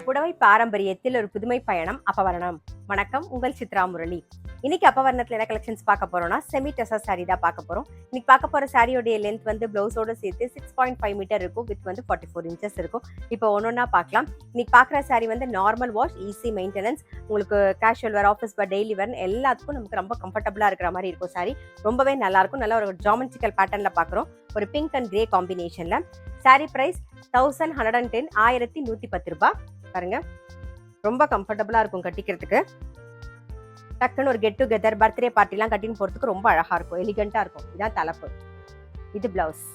புடவை பாரம்பரியத்தில் ஒரு புதுமை பயணம் அப்பவரணம். வணக்கம், உங்கள் சித்ரா முரளி. இன்னைக்கு அப்பவரணத்துல என்ன கலெக்ஷன்ஸ் பார்க்க போறோம்னா செமி டசர் சாரி தான் பார்க்க போறோம். இன்னைக்கு பார்க்க போற சாரியோடைய லென்த் வந்து பிளவுஸோட சேர்த்து 6.5 மீட்டர் இருக்கும். வித் வந்து 44 இன்ச்சஸ் இருக்கும். இப்போ ஒன்னொன்னா பார்க்கலாம். இன்னைக்கு பார்க்குற சாரி வந்து நார்மல் வாஷ், ஈஸி மெயின்டெனன்ஸ், உங்களுக்கு கேஷுவல் வேர், ஆஃபீஸ் வேர், டெய்லி வேர் எல்லாத்துக்கும் நமக்கு ரொம்ப கம்ஃபர்டபுளா இருக்கிற மாதிரி இருக்கும். சாரி ரொம்பவே நல்லா இருக்கும். நல்ல ஒரு ஜாமெட்ரிக்கல் பேட்டர்ன்ல பார்க்குறோம். ஒரு பிங்க் அண்ட் கிரே காம்பினேஷன்ல. சாரி பிரைஸ் 1110, 1110 ரூபாய். பாருங்க, ரொம்ப கம்ஃபர்டபுளா இருக்கும் கட்டிக்கிறதுக்கு. டக்குன்னு ஒரு கெட் டுகெதர், பர்த்டே பார்ட்டிலாம் கட்டின்னு போறதுக்கு ரொம்ப அழகா இருக்கும், எலிகண்டா இருக்கும். இதான் தலைப்பு. இது பிளவுஸ்.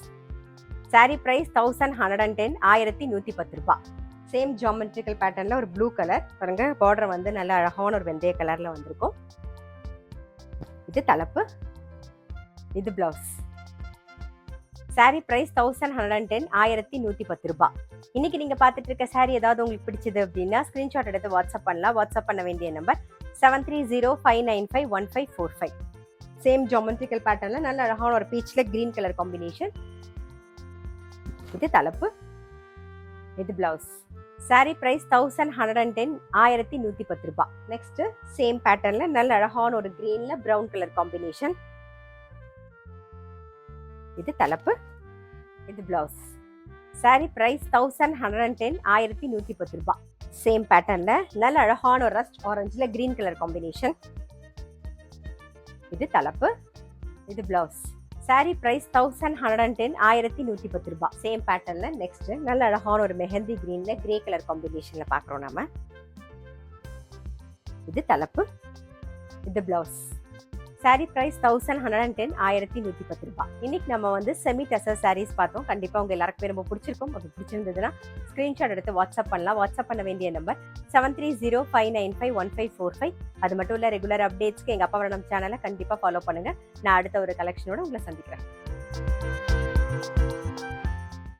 சாரி பிரைஸ் 1110, 1110 ரூபாய். சேம் ஜியோமெட்ரிக்கல் பேட்டர்ன்ல ஒரு ப்ளூ கலர். பாருங்க, பார்டர் வந்து நல்ல அழகான ஒரு வெந்தய கலர்ல வந்திருக்கும். இது தலைப்பு. இது பிளவுஸ். சாரி பிரைஸ் 1110, 1110 ரூபாய். இன்னைக்கு நீங்க பார்த்துட்டு இருக்க சாரி ஏதாவது உங்களுக்கு பிடிச்சது அப்படின்னா ஸ்கிரீன்ஷாட் எடுத்து வாட்ஸ்அப் பண்ணலாம். வாட்ஸ்அப் பண்ண வேண்டிய நம்பர் 7305951545. சேம் ஜியோமெட்ரிக்கல் பேட்டர்ன்ல நல்ல அழகான ஒரு பீச்ல கிரீன் கலர் காம்பினேஷன். இது தலைப்பு. இது பிளவுஸ். சாரி பிரைஸ் 1110, 1110 ரூபாய். நெக்ஸ்ட் சேம் பேட்டர்ன்ல நல்ல அழகான ஒரு கிரீன்ல பிரவுன் கலர் காம்பினேஷன். இது தலைப்பு. இது பிளவுஸ். சாரி பிரைஸ் 1110, 1110 ரூபாய். சேம் பேட்டர்ன்ல நல்ல அழகான ஒரு ரஸ்ட் ஆரஞ்சுல கிரீன் கலர் காம்பினேஷன். இது தலைப்பு. இது பிளவுஸ். சாரி பிரைஸ் 1110, 1110 ரூபாய். சேம் பேட்டர்ன்ல நெக்ஸ்ட் நல்ல அழகான ஒரு மெஹந்தி கிரீன்ல கிரே கலர் காம்பினேஷன்ல பாக்குறோம் நாம. இது தலைப்பு. இது பிளவுஸ். சாரி பிரைஸ் 1110, 1110 ரூபாய். இன்னைக்கு நம்ம வந்து செமி டசர் சாரீஸ் பார்த்தோம். கண்டிப்பா உங்க எல்லாருக்குமே ரொம்ப பிடிச்சிருக்கும். அப்படி பிடிச்சிருந்ததுன்னா ஸ்கிரீன்ஷாட் எடுத்து வாட்ஸ்அப் பண்ணலாம். வாட்ஸ்அப் பண்ண வேண்டிய நம்பர் 7305951545. அது மட்டும் இல்ல, ரெகுலர் அப்டேட்ஸ்க்கு எங்க அப்பவரணம் சேனலை கண்டிப்பா ஃபாலோ பண்ணுங்க. நான் அடுத்த ஒரு கலெக்ஷனோட உங்களை சந்திக்கிறேன்.